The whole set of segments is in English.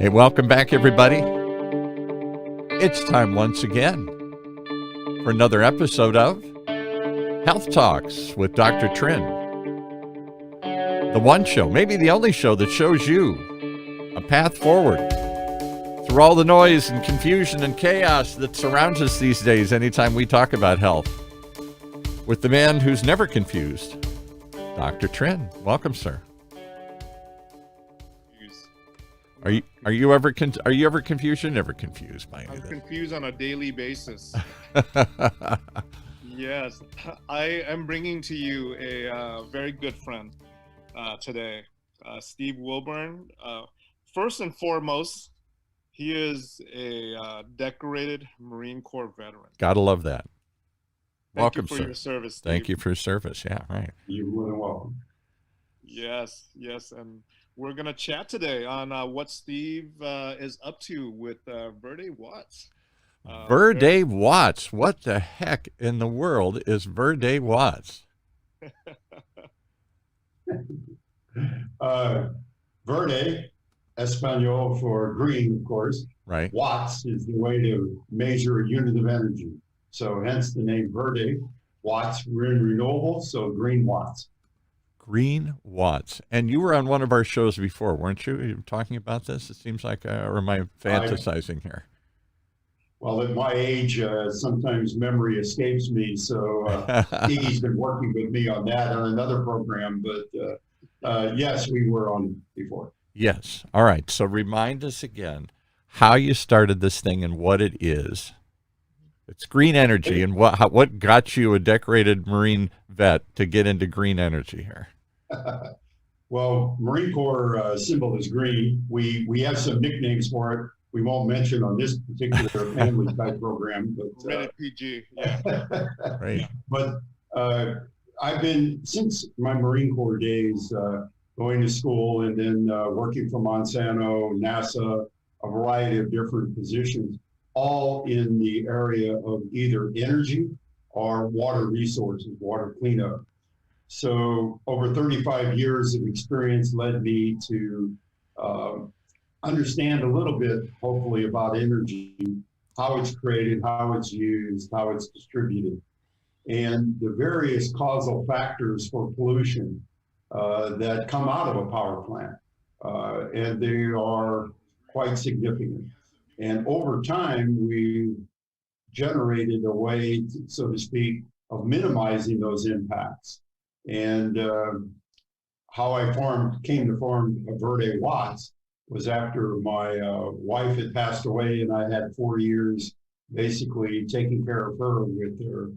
Hey, welcome back, everybody. It's time once again for another episode of Health Talks with Dr. Trinh. The one show, maybe the only show that shows you a path forward through all the noise and confusion and chaos that surrounds us these days anytime we talk about health. With the man who's never confused, Dr. Trinh. Welcome, sir. Are you ever confused? You're never confused by anything. I'm confused on a daily basis. Yes, I am bringing to you a very good friend today, Steve Wilburn. First and foremost, he is a decorated Marine Corps veteran. Gotta love that. Welcome, sir. Your service, Steve. Thank you for your service. Yeah, right. You're more than welcome. Yes, and we're going to chat today on what Steve is up to with Verdewatts. Verdewatts. What the heck in the world is Verdewatts? Verde, Espanol for green, of course. Right. Watts is the way to measure a unit of energy. So hence the name Verde. Watts, we're in renewables, so green watts. Green watts. And you were on one of our shows before, weren't you? You were talking about this? It seems like, or am I fantasizing here? Well, at my age, sometimes memory escapes me. So Iggy's been working with me on that on another program. But yes, we were on before. Yes. All right. So remind us again how you started this thing and what it is. It's green energy. And what got you, a decorated Marine vet, to get into green energy here? Well, Marine Corps symbol is green. We have some nicknames for it. We won't mention on this particular family type program, but PG. Yeah. Right. But I've been, since my Marine Corps days, going to school and then working for Monsanto, NASA, a variety of different positions, all in the area of either energy or water resources, water cleanup. So over 35 years of experience led me to understand a little bit, hopefully, about energy, how it's created, how it's used, how it's distributed, and the various causal factors for pollution that come out of a power plant. And they are quite significant. And over time, we generated a way, so to speak, of minimizing those impacts. And how I came to form Verdewatts was after my wife had passed away, and I had 4 years basically taking care of her with her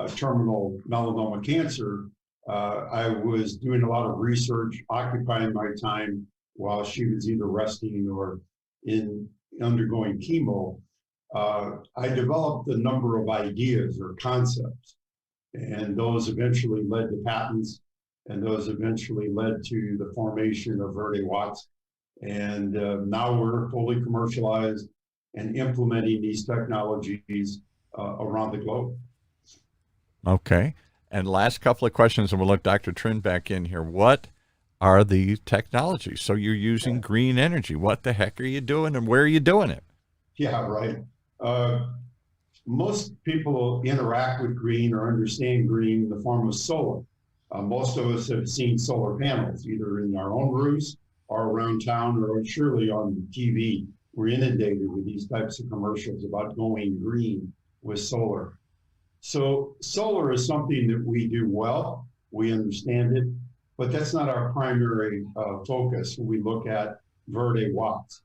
terminal melanoma cancer. I was doing a lot of research, occupying my time while she was either resting or undergoing chemo. I developed a number of ideas or concepts, and those eventually led to patents, and those eventually led to the formation of Verdewatts. And now we're fully commercialized and implementing these technologies around the globe. Okay. And last couple of questions, and we'll let Dr. Trinh back in here. What are the technologies? So you're using green energy. What the heck are you doing, and where are you doing it? Yeah, right. Most people interact with green or understand green in the form of solar. Most of us have seen solar panels, either in our own roofs or around town, or surely on TV. We're inundated with these types of commercials about going green with solar. So solar is something that we do well. We understand it, but that's not our primary focus when we look at Verdewatts.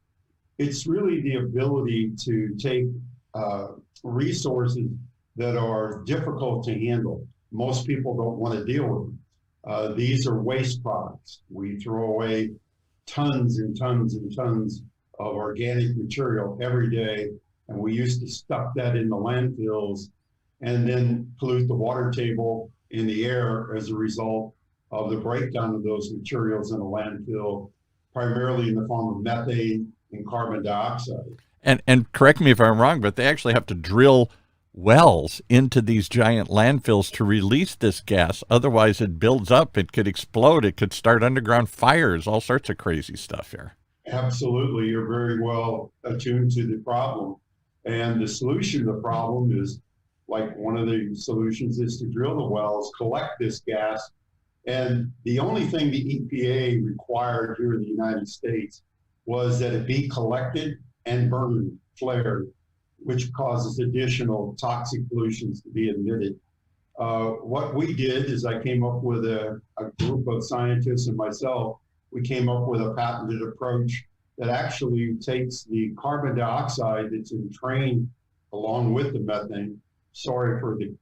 It's really the ability to take resources that are difficult to handle. Most people don't want to deal with them. These are waste products. We throw away tons and tons and tons of organic material every day, and we used to stuff that in the landfills and then pollute the water table in the air as a result of the breakdown of those materials in a landfill, primarily in the form of methane and carbon dioxide. And correct me if I'm wrong, but they actually have to drill wells into these giant landfills to release this gas. Otherwise, it builds up. It could explode. It could start underground fires, all sorts of crazy stuff here. Absolutely. You're very well attuned to the problem. And the solution to the problem is, like, one of the solutions is to drill the wells, collect this gas. And the only thing the EPA required here in the United States was that it be collected and burned, flared, which causes additional toxic pollutions to be emitted. What we did is I came up with a group of scientists and myself, we came up with a patented approach that actually takes the carbon dioxide that's entrained along with the methane. Sorry for the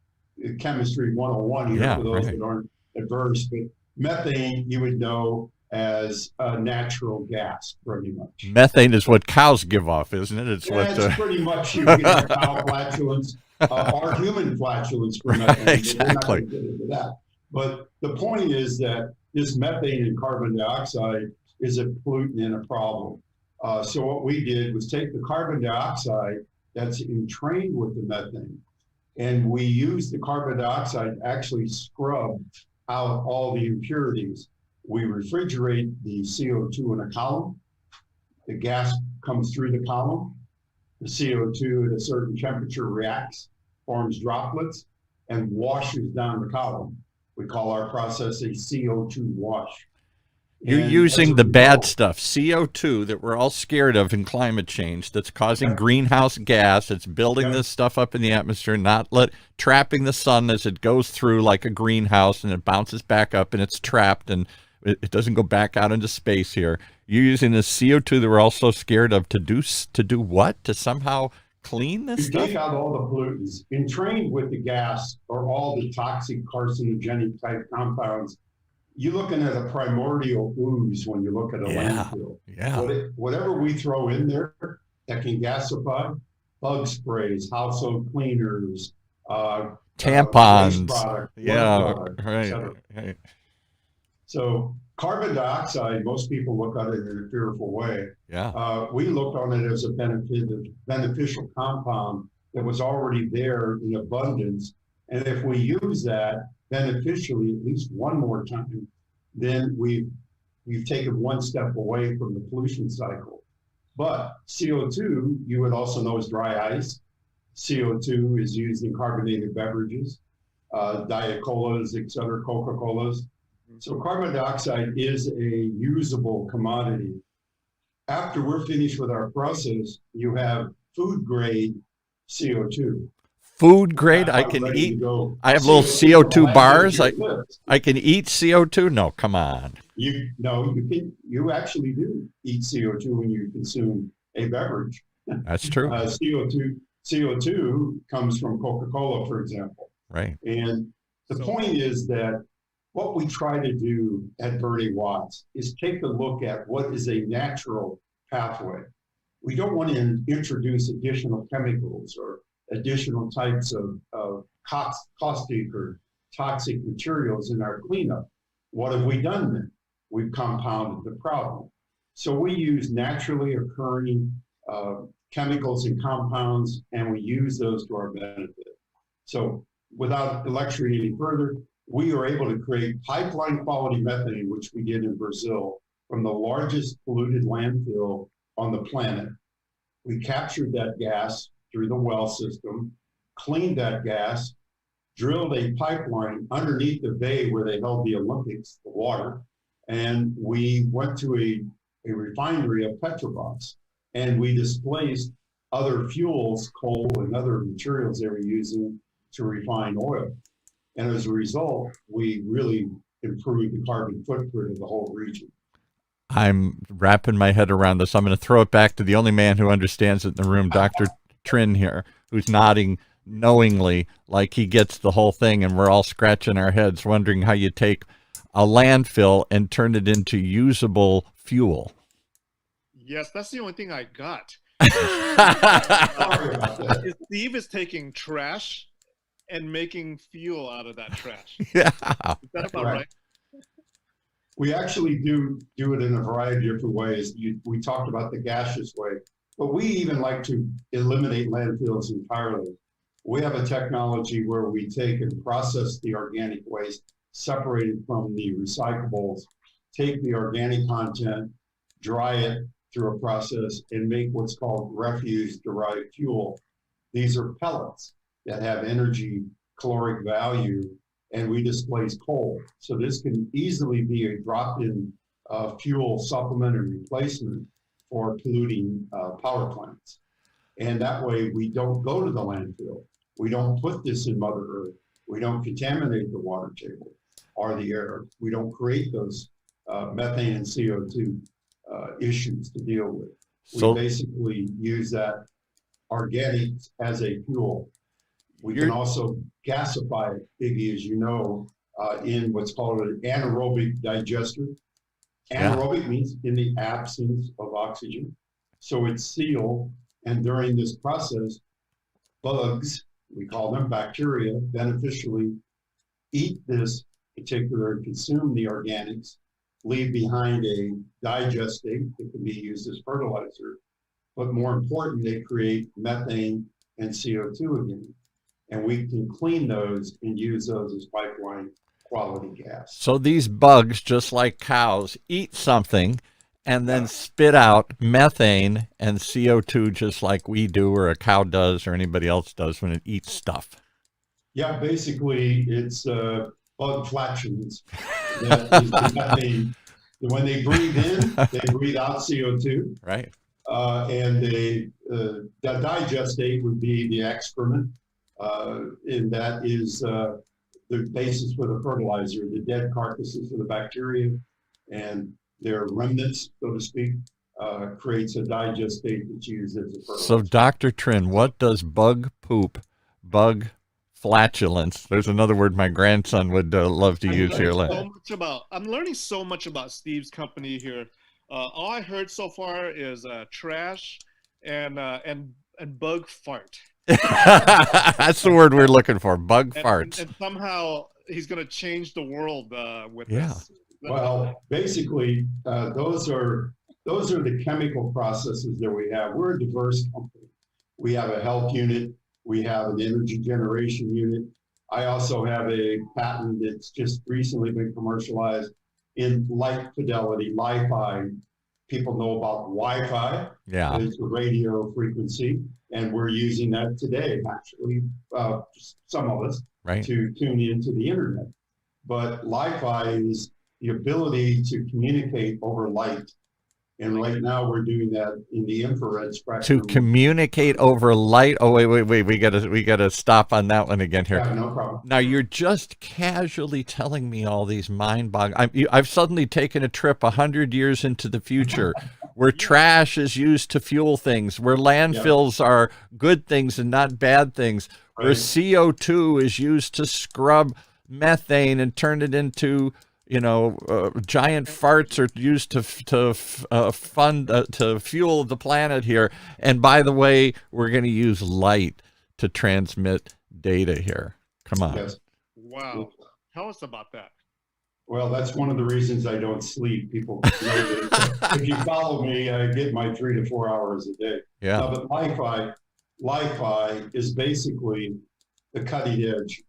chemistry 101 here for those that aren't adverse, but methane you would know as a natural gas, pretty much. Methane is what cows give off, isn't it? It's pretty much you get cow flatulence or human flatulence for methane. Exactly. We're not going to get into that. But the point is that this methane and carbon dioxide is a pollutant and a problem. So what we did was take the carbon dioxide that's entrained with the methane, and we used the carbon dioxide to actually scrub out all the impurities. We refrigerate the CO2 in a column. The gas comes through the column. The CO2 at a certain temperature reacts, forms droplets, and washes down the column. We call our process a CO2 wash. You're using the bad stuff, CO2, that we're all scared of in climate change, that's causing greenhouse gas. It's building this stuff up in the atmosphere, trapping the sun as it goes through like a greenhouse, and it bounces back up and it's trapped and it doesn't go back out into space here. You're using the CO2 that we're all so scared of to do what? To somehow clean this stuff? Take out all the pollutants. Entrained with the gas are all the toxic carcinogenic type compounds. You're looking at a primordial ooze when you look at a landfill. Whatever we throw in there that can gasify, bug sprays, household cleaners, tampons, right. So carbon dioxide, most people look at it in a fearful way. We looked on it as a beneficial compound that was already there in abundance. And if we use that beneficially at least one more time, then we've taken one step away from the pollution cycle. But CO2, you would also know as dry ice. CO2 is used in carbonated beverages, Diet Colas, et cetera, Coca-Colas. So carbon dioxide is a usable commodity. After we're finished with our process, you have food grade CO2. Food grade? I can eat. I have little CO2 bars. I can eat CO2? No, come on. You actually do eat CO2 when you consume a beverage. That's true. CO2 comes from Coca-Cola, for example. Right. And the point is that what we try to do at Verdewatts is take a look at what is a natural pathway. We don't want to introduce additional chemicals or additional types of caustic or toxic materials in our cleanup. What have we done then? We've compounded the problem. So we use naturally occurring chemicals and compounds, and we use those to our benefit. So without lecturing any further, we are able to create pipeline quality methane, which we did in Brazil, from the largest polluted landfill on the planet. We captured that gas through the well system, cleaned that gas, drilled a pipeline underneath the bay where they held the Olympics, the water, and we went to a refinery of Petrobras, and we displaced other fuels, coal and other materials they were using to refine oil. And as a result, we really improved the carbon footprint of the whole region. I'm wrapping my head around this. I'm going to throw it back to the only man who understands it in the room, Dr. Trinh here, who's nodding knowingly like he gets the whole thing, and we're all scratching our heads wondering how you take a landfill and turn it into usable fuel. Yes, that's the only thing I got. Steve is taking trash and making fuel out of that trash. Yeah. Is that about right? We actually do it in a variety of different ways. We talked about the gaseous way, but we even like to eliminate landfills entirely. We have a technology where we take and process the organic waste, separate it from the recyclables, take the organic content, dry it, through a process and make what's called refuse derived fuel. These are pellets that have energy caloric value, and we displace coal. So this can easily be a drop-in fuel supplement and replacement for polluting power plants. And that way we don't go to the landfill. We don't put this in Mother Earth. We don't contaminate the water table or the air. We don't create those methane and CO2 issues to deal with. We basically use that organics as a fuel. We can also gasify it, Iggy, as you know, in what's called an anaerobic digester. Anaerobic means in the absence of oxygen. So it's sealed, and during this process, bugs, we call them bacteria, beneficially eat this particular, consume the organics, leave behind a digestate that can be used as fertilizer. But more important, they create methane and CO2 again. And we can clean those and use those as pipeline quality gas. So these bugs, just like cows, eat something and then spit out methane and CO2 just like we do, or a cow does, or anybody else does when it eats stuff. Yeah, basically it's bug flatulence. That is the methane. When they breathe in, they breathe out CO2. Right. And the digestate would be the excrement. And that is the basis for the fertilizer, the dead carcasses of the bacteria and their remnants, so to speak, creates a digestate that's used as a fertilizer. So, Dr. Trinh, what does bug poop, bug flatulence, there's another word my grandson would love to use here. I'm learning so much about Steve's company here. All I heard so far is trash and bug fart. That's the word we're looking for, bug farts. And somehow he's going to change the world with this. Well, basically, those are the chemical processes that we have. We're a diverse company. We have a health unit. We have an energy generation unit. I also have a patent that's just recently been commercialized in light fidelity, Li-Fi. People know about Wi-Fi. Yeah. It's a radio frequency, and we're using that today, actually, some of us, right, to tune into the internet. But Li-Fi is the ability to communicate over light. And right now we're doing that in the infrared spectrum. To communicate over light. Oh, wait. We gotta stop on that one again here. Yeah, no problem. Now you're just casually telling me all these mind-boggling. I've suddenly taken a trip 100 years into the future, where trash is used to fuel things, where landfills are good things and not bad things, where CO2 is used to scrub methane and turn it into, giant farts are used to fuel the planet here. And by the way, we're going to use light to transmit data here. Come on. Yes. Wow. Tell us about that. Well, that's one of the reasons I don't sleep. People know that if you follow me, I get my 3 to 4 hours a day. Yeah. But Li-Fi is basically the cutting edge.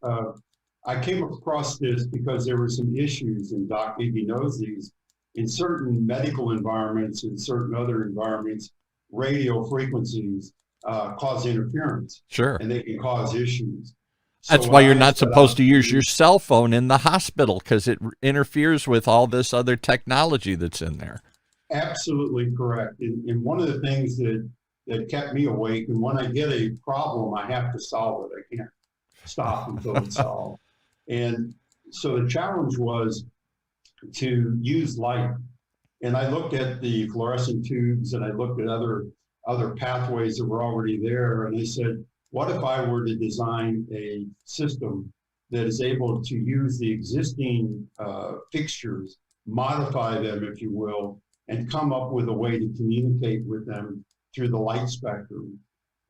I came across this because there were some issues, and Doc maybe knows these, in certain medical environments and certain other environments, radio frequencies cause interference. Sure. And they can cause issues. That's why you're not supposed to use your cell phone in the hospital, because it interferes with all this other technology that's in there. Absolutely correct. And one of the things that kept me awake, and when I get a problem, I have to solve it. I can't stop until it's solved. And so the challenge was to use light. And I looked at the fluorescent tubes, and I looked at other pathways that were already there. And I said, what if I were to design a system that is able to use the existing fixtures, modify them, if you will, and come up with a way to communicate with them through the light spectrum?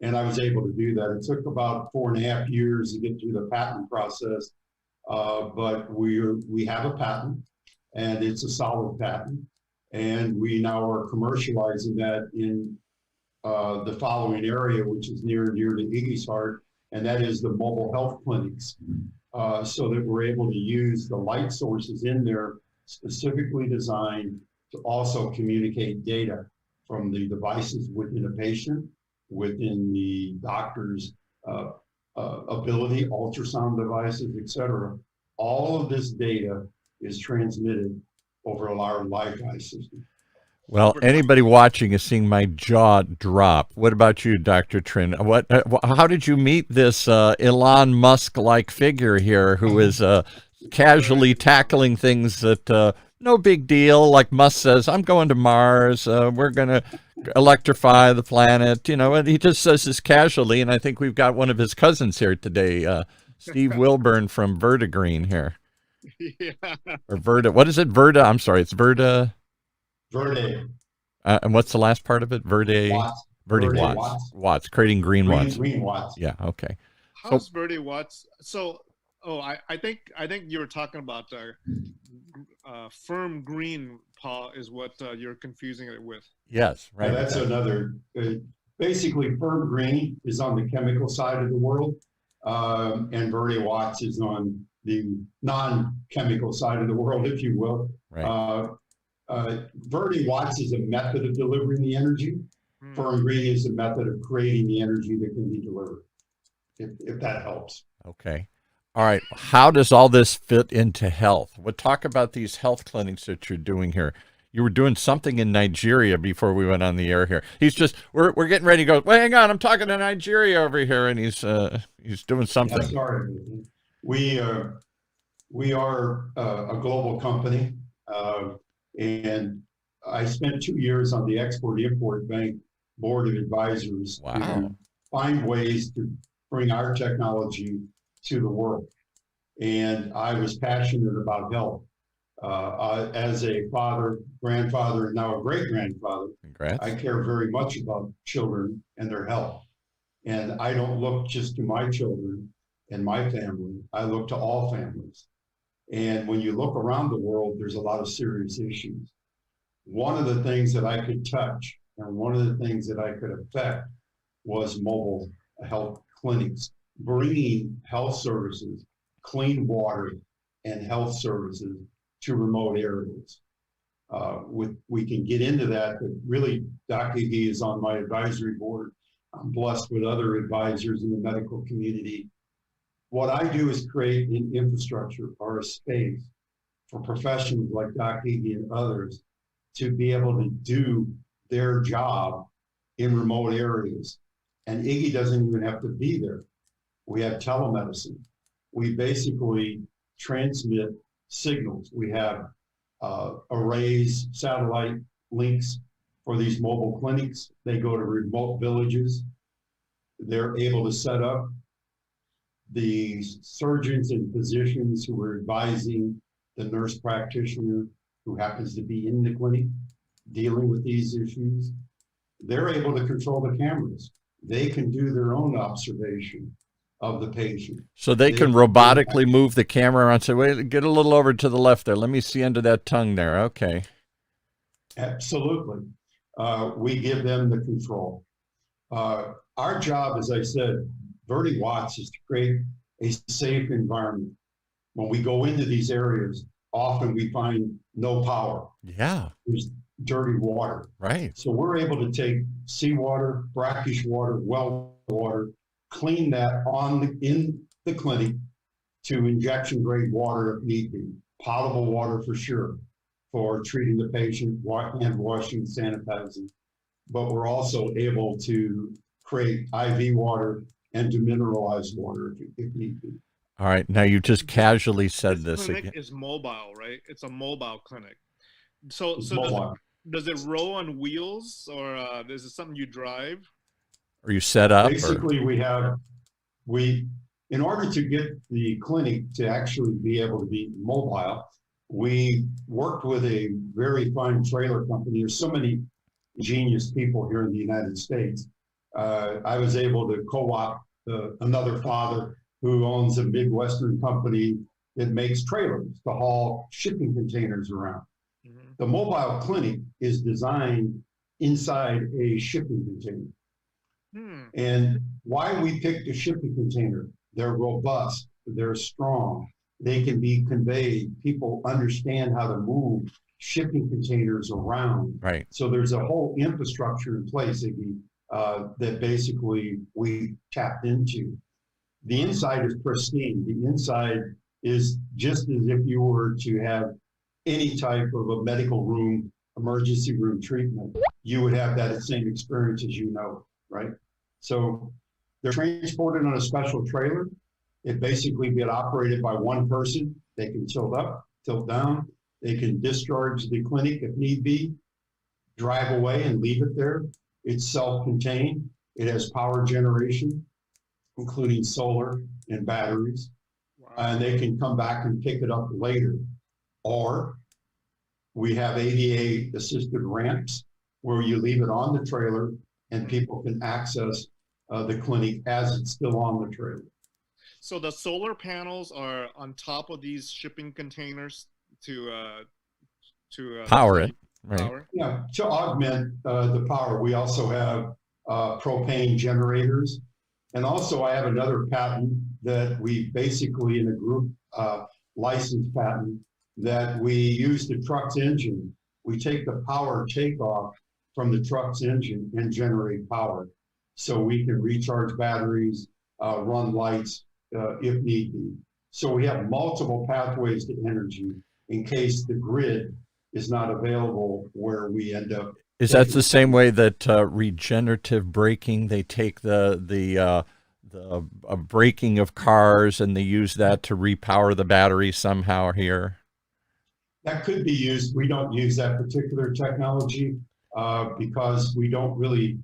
And I was able to do that. It took about 4.5 years to get through the patent process. But we have a patent, and it's a solid patent, and we now are commercializing that in the following area, which is near and dear to Iggy's heart, and that is the mobile health clinics, so that we're able to use the light sources in there specifically designed to also communicate data from the devices within a patient, within the doctor's ability, ultrasound devices, etc. All of this data is transmitted over our Wi-Fi system. Well, anybody watching is seeing my jaw drop. What about you, Dr. Trinh? How did you meet this Elon Musk-like figure here who is casually tackling things that no big deal? Like Musk says, I'm going to Mars. We're going to electrify the planet. And he just says this casually. And I think we've got one of his cousins here today, Steve Wilburn from Verdegreen here. Yeah. Or what is it? I'm sorry, it's Verde. And what's the last part of it? Verdewatts, creating green watts. Green watts. Yeah. Okay. How's Verdewatts? So, I think you were talking about firm green, Paul, is what you're confusing it with. Yes. Right. That's another. Basically, firm green is on the chemical side of the world, and Verdewatts is on the non-chemical side of the world, if you will. Right. Verdewatts is a method of delivering the energy. Firm green is a method of creating the energy that can be delivered, if that helps. Okay. All right. How does all this fit into health? Talk about these health clinics that you're doing here. You were doing something in Nigeria before we went on the air here. He's just, we're getting ready to go, well, hang on, I'm talking to Nigeria over here, and he's doing something. Yeah, sorry. We are a global company. And I spent 2 years on the Export-Import Bank Board of Advisors to find ways to bring our technology to the world. And I was passionate about health. As a father, grandfather, and now a great-grandfather, I care very much about children and their health. And I don't look just to my children and my family. I look to all families. And when you look around the world, there's a lot of serious issues. One of the things that I could touch and one of the things that I could affect was mobile health clinics, bringing health services, clean water, and health services to remote areas. We can get into that, but really, Doc Iggy is on my advisory board. I'm blessed with other advisors in the medical community. What I do is create an infrastructure or a space for professionals like Doc Iggy and others to be able to do their job in remote areas. And Iggy doesn't even have to be there. We have telemedicine. We basically transmit signals. We have arrays, satellite links for these mobile clinics. They go to remote villages. They're able to set up. The surgeons and physicians who are advising the nurse practitioner who happens to be in the clinic dealing with these issues, they're able to control the cameras. They can do their own observation of the patient. So they can robotically move the camera around and say, wait, get a little over to the left there. Let me see under that tongue there. Okay. Absolutely. We give them the control. Our job, as I said, Verdewatts, is to create a safe environment. When we go into these areas, often we find no power. Yeah. There's dirty water. Right. So we're able to take seawater, brackish water, well water, clean that in the clinic to injection grade water if need be. Potable water for sure for treating the patient, hand washing, sanitizing. But we're also able to create IV water and demineralized water if need be. All right. Now you just casually said this clinic again. Is mobile, right? It's a mobile clinic. So mobile. Does it roll on wheels, or is it something you drive? Or you set up? Basically, in order to get the clinic to actually be able to be mobile, we worked with a very fine trailer company. There's so many genius people here in the United States. I was able to co-opt another father who owns a Midwestern company that makes trailers to haul shipping containers around. Mm-hmm. The mobile clinic is designed inside a shipping container. And why we picked a shipping container? They're robust, they're strong, they can be conveyed. People understand how to move shipping containers around. Right. So there's a whole infrastructure in place that basically we tapped into. The inside is pristine. The inside is just as if you were to have any type of a medical room, emergency room treatment, you would have that same experience as you know, right? So they're transported on a special trailer. It basically get operated by one person. They can tilt up, tilt down. They can discharge the clinic if need be, drive away and leave it there. It's self-contained. It has power generation, including solar and batteries. Wow. And they can come back and pick it up later. Or we have ADA assisted ramps where you leave it on the trailer and people can access the clinic as it's still on the trailer. So the solar panels are on top of these shipping containers to Power it, right? Power. Yeah, to augment the power, we also have propane generators. And also I have another patent that we basically in a group license patent that we use the truck's engine. We take the power takeoff from the truck's engine and generate power. So we can recharge batteries, run lights if need be. So we have multiple pathways to energy in case the grid is not available where we end up. Is that the same way that regenerative braking, they take the braking of cars and they use that to repower the battery somehow here? That could be used. We don't use that particular technology because we don't really,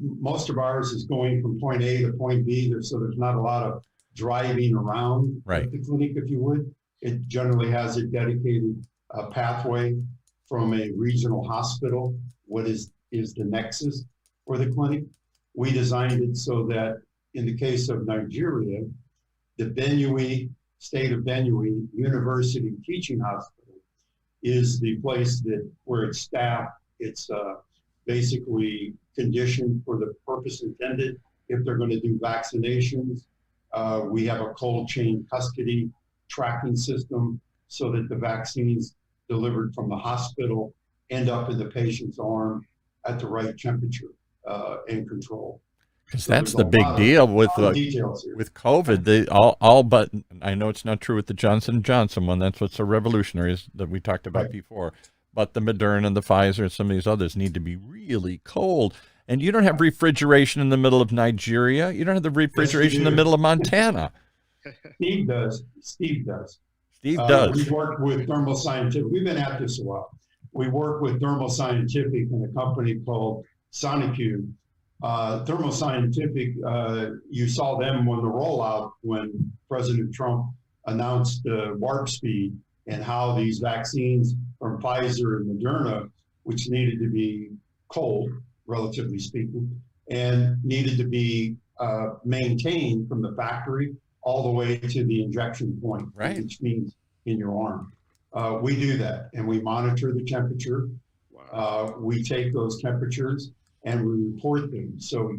most of ours is going from point A to point B, so there's not a lot of driving around Right. the clinic, if you would. It generally has a dedicated pathway from a regional hospital, what is the nexus for the clinic. We designed it so that in the case of Nigeria, the Benue, state of Benue University Teaching Hospital is the place where it's staffed. It's basically conditioned for the purpose intended. If they're going to do vaccinations, we have a cold chain custody tracking system so that the vaccines delivered from the hospital end up in the patient's arm at the right temperature and control. Because So that's there's the a big lot deal of with details here. with COVID. All but I know it's not true with the Johnson & Johnson one. That's what's so revolutionary is that we talked about Right. before. But the Moderna and the Pfizer and some of these others need to be really cold. And you don't have refrigeration in the middle of Nigeria. You don't have the refrigeration in the do. middle of Montana. Steve does. Steve does. We work with Thermal Scientific. We've been at this a while. We work with Thermal Scientific and a company called SoniCube. Thermal Scientific, you saw them on the rollout when President Trump announced warp speed and how these vaccines from Pfizer and Moderna, which needed to be cold, relatively speaking, and needed to be maintained from the factory all the way to the injection point, Right. which means in your arm. We do that, and we monitor the temperature. Wow. We take those temperatures and we report them. So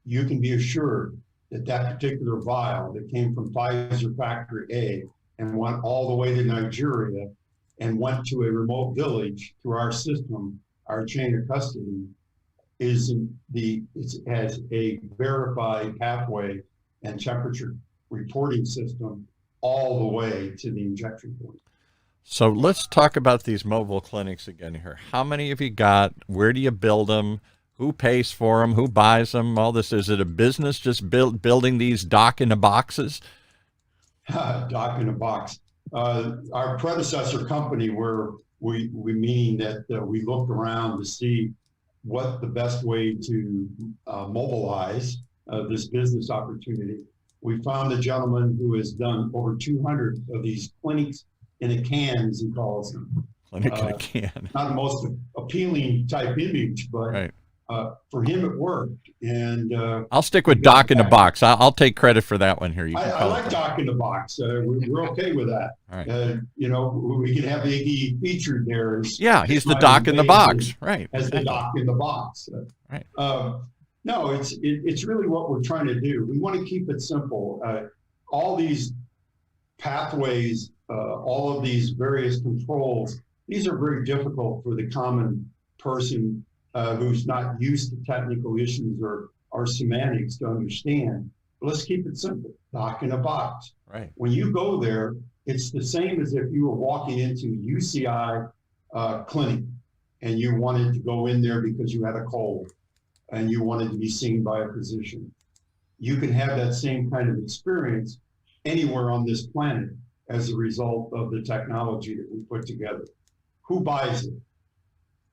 you can be assured that that particular vial that came from Pfizer Factory A and went all the way to Nigeria and went to a remote village through our system, our chain of custody, it has a verified pathway and temperature reporting system all the way to the injection point. So let's talk about these mobile clinics again here. How many have you got? Where do you build them? Who pays for them? Who buys them? All this. Is it a business just building these dock in the boxes? Dock in a box. Our predecessor company, where we meaning that we looked around to see what the best way to mobilize this business opportunity. We found a gentleman who has done over 200 of these clinics in a can, as he calls them. Clinic in a can. Not the most appealing type image, but Right. For him it worked. And I'll stick with dock in the box. I'll take credit for that one here. You can I call like it. dock in the box. We're okay with that. All right. You know, we can have Iggy featured there. Yeah, he's the Smiley dock in the face box. Right. As the dock in the box. Right. No, it's really what we're trying to do. We want to keep it simple. All these pathways, all of these various controls These are very difficult for the common person who's not used to technical issues or semantics to understand. But let's keep it simple. Dock in a box. Right. When you go there, it's the same as if you were walking into UCI clinic and you wanted to go in there because you had a cold and you wanted to be seen by a physician. You can have that same kind of experience anywhere on this planet as a result of the technology that we put together. Who buys it?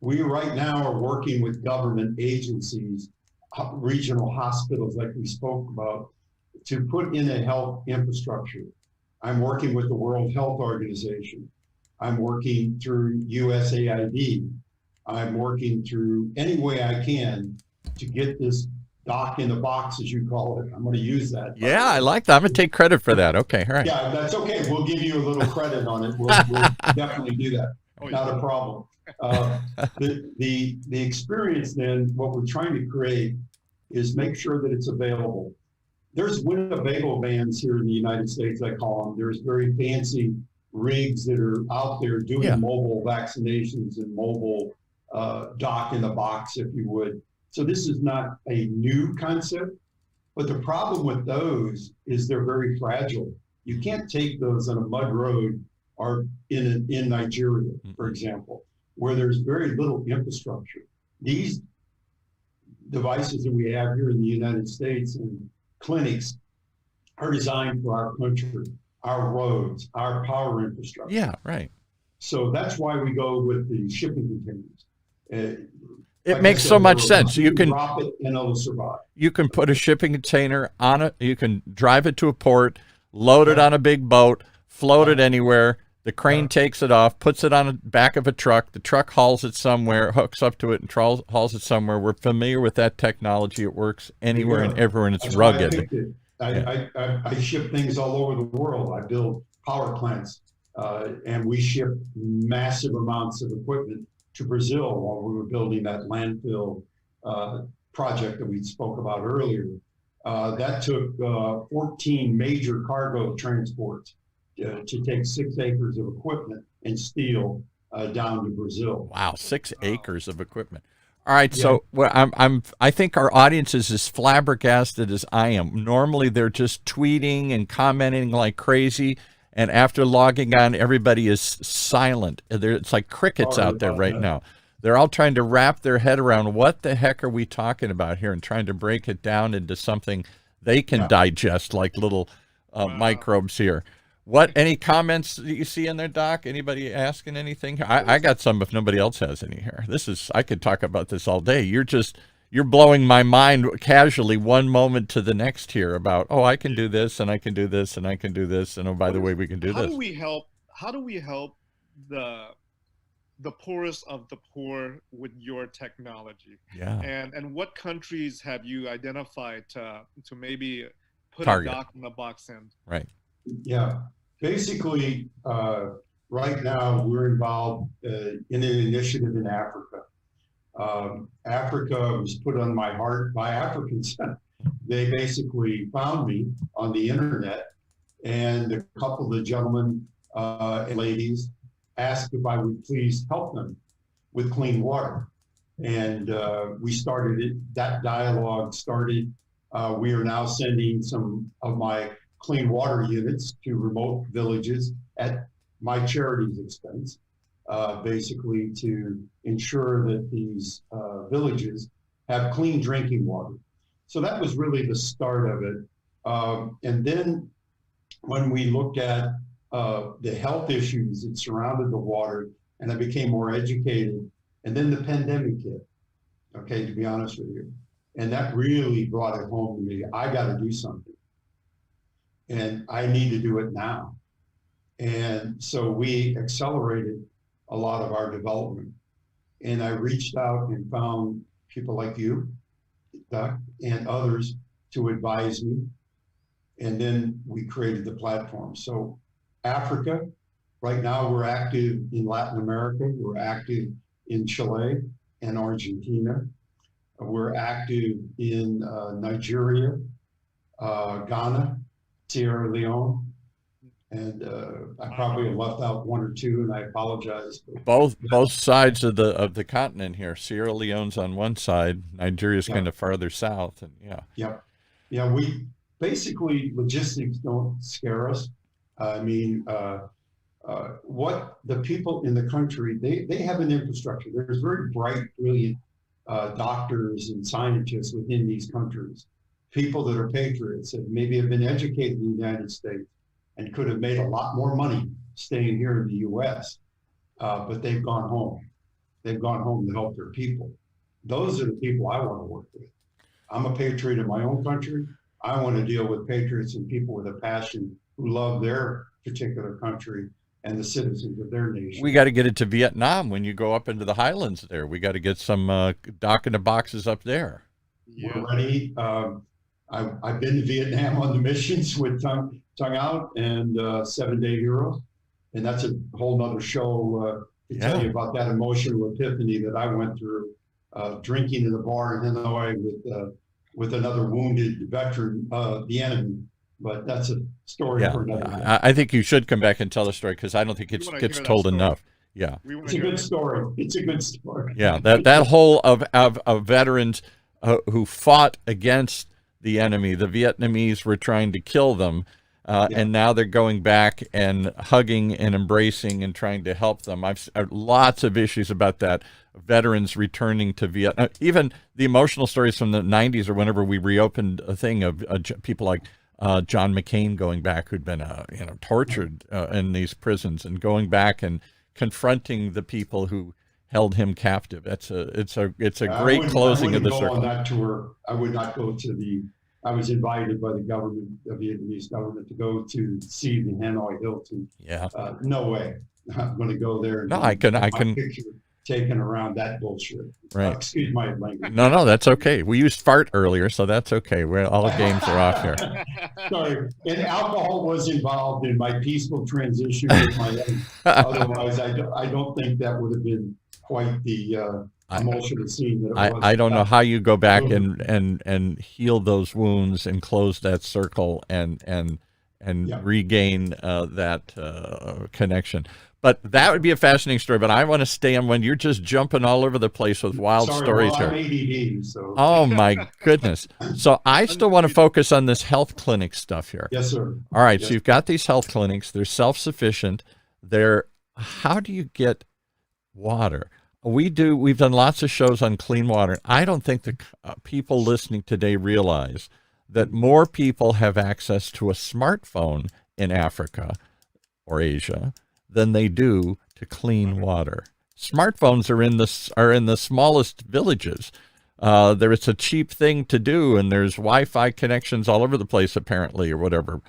We right now are working with government agencies, regional hospitals like we spoke about, to put in a health infrastructure. I'm working with the World Health Organization. I'm working through USAID. I'm working through any way I can to get this dock in the box, as you call it. I'm going to use that. Yeah, I like that. I'm going to take credit for that. Okay, all right. Yeah, that's okay. We'll give you a little credit on it. We'll definitely do that. Not a problem. The experience then, what we're trying to create is make sure that it's available. There's Winnebago vans here in the United States, I call them. There's very fancy rigs that are out there doing mobile vaccinations and mobile dock in the box, if you would. So this is not a new concept, but the problem with those is they're very fragile. You can't take those on a mud road or in Nigeria, for example, where there's very little infrastructure. These devices that we have here in the United States and clinics are designed for our country, our roads, our power infrastructure. Yeah, right. So that's why we go with the shipping containers. It makes so much sense. You can drop it and it'll survive. You can put a shipping container on it. You can drive it to a port, load it on a big boat, float it anywhere. The crane takes it off, puts it on the back of a truck. The truck hauls it somewhere, hooks up to it, and hauls it somewhere. We're familiar with that technology. It works anywhere and everywhere, and it's That's rugged. I ship things all over the world. I build power plants, and we ship massive amounts of equipment to Brazil while we were building that landfill project that we spoke about earlier. That took 14 major cargo transports to take 6 acres of equipment and steel down to Brazil. Wow, 6 acres of equipment. All right, so I think our audience is as flabbergasted as I am. Normally, they're just tweeting and commenting like crazy, and after logging on, everybody is silent. It's like crickets out there right now. They're all trying to wrap their head around what the heck are we talking about here, and trying to break it down into something they can digest, like little microbes here. Any comments that you see in there, Doc? Anybody asking anything? I got some if nobody else has any here. I could talk about this all day. You're blowing my mind casually one moment to the next here about, I can do this and I can do this and I can do this. And by the way, we can do this. How do we help the poorest of the poor with your technology? Yeah. And what countries have you identified to maybe put Target. a dock in the box in? Right. Yeah, basically, right now we're involved in an initiative in Africa. Africa was put on my heart by Africans. They basically found me on the internet, and a couple of the gentlemen and ladies asked if I would please help them with clean water. And we started it, that dialogue started. We are now sending some of my clean water units to remote villages at my charity's expense, basically to ensure that these villages have clean drinking water. So that was really the start of it. And then when we looked at the health issues that surrounded the water, and I became more educated, and then the pandemic hit, okay, to be honest with you. And that really brought it home to me. I got to do something. And I need to do it now. And so we accelerated a lot of our development. And I reached out and found people like you, Doc, and others to advise me. And then we created the platform. So Africa, right now we're active in Latin America. We're active in Chile and Argentina. We're active in Nigeria, Ghana, Sierra Leone, And I probably have left out one or two, and I apologize. Both sides of the continent here. Sierra Leone's on one side, Nigeria's kind of farther south, and yeah. We basically, logistics don't scare us. I mean, what the people in the country, they have an infrastructure. There's very bright, brilliant doctors and scientists within these countries, people that are patriots that maybe have been educated in the United States and could have made a lot more money staying here in the U.S., but they've gone home. They've gone home to help their people. Those are the people I want to work with. I'm a patriot in my own country. I want to deal with patriots and people with a passion who love their particular country and the citizens of their nation. We got to get it to Vietnam when you go up into the highlands there. We got to get some dock in the boxes up there. Yeah. We're ready. I've been to Vietnam on the missions with Tongue Out and 7 Day Heroes. And that's a whole nother show to tell you about that emotional epiphany that I went through, drinking in the bar in Hanoi with another wounded veteran of the enemy. But that's a story for another day. I think you should come back and tell the story, because I don't think it gets told enough. Yeah, it's a good story. It's a good story. Yeah, that whole of veterans who fought against the enemy. The Vietnamese were trying to kill them, and now they're going back and hugging and embracing and trying to help them. I've lots of issues about that. Veterans returning to Vietnam. Even the emotional stories from the 90s or whenever we reopened a thing of people like John McCain going back, who'd been tortured in these prisons, and going back and confronting the people who held him captive. It's a great closing of the circle. On that tour, I would not go to I was invited by the government, the Vietnamese government, to go to see the Hanoi Hilton. Yeah. No way. I'm going to go there. And no, I can. Picture taken around that bullshit. Right. Excuse my language. No, that's okay. We used fart earlier, so that's okay. All the games are off here. Sorry. And alcohol was involved in my peaceful transition with my own. Otherwise, I don't think that would have been quite the emotional scene that it was. I don't know how you go back and heal those wounds and close that circle and regain that connection. But that would be a fascinating story. But I want to stay on when you're just jumping all over the place with wild stories here. I'm ADD, so. Oh my goodness! So I still want to focus on this health clinic stuff here. Yes, sir. All right. Yes. So you've got these health clinics. They're self-sufficient. How do you get water? We've done lots of shows on clean water. I don't think the people listening today realize that more people have access to a smartphone in Africa or Asia than they do to clean water. Smartphones are in the smallest villages. It's a cheap thing to do, and there's Wi-Fi connections all over the place apparently, or whatever.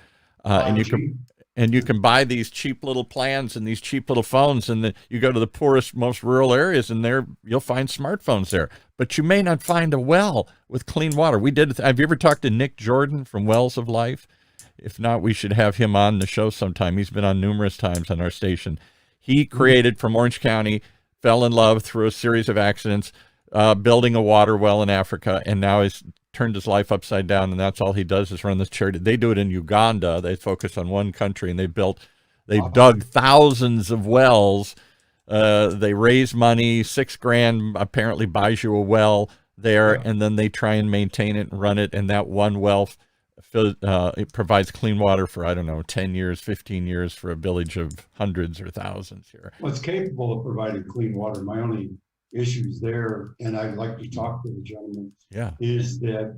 And you can buy these cheap little plans and these cheap little phones, and then you go to the poorest, most rural areas, and there you'll find smartphones there. But you may not find a well with clean water. Have you ever talked to Nick Jordan from Wells of Life? If not, we should have him on the show sometime. He's been on numerous times on our station. He created, from Orange County, fell in love through a series of accidents, building a water well in Africa, and now he's turned his life upside down, and that's all he does is run this charity. They do it in Uganda. They focus on one country, and they've dug thousands of wells. They raise money. $6,000 apparently buys you a well there, and then they try and maintain it and run it, and that one well it provides clean water for, 10 years, 15 years for a village of hundreds or thousands here. Well, it's capable of providing clean water. My only issues there, and I'd like to talk to the gentleman, is that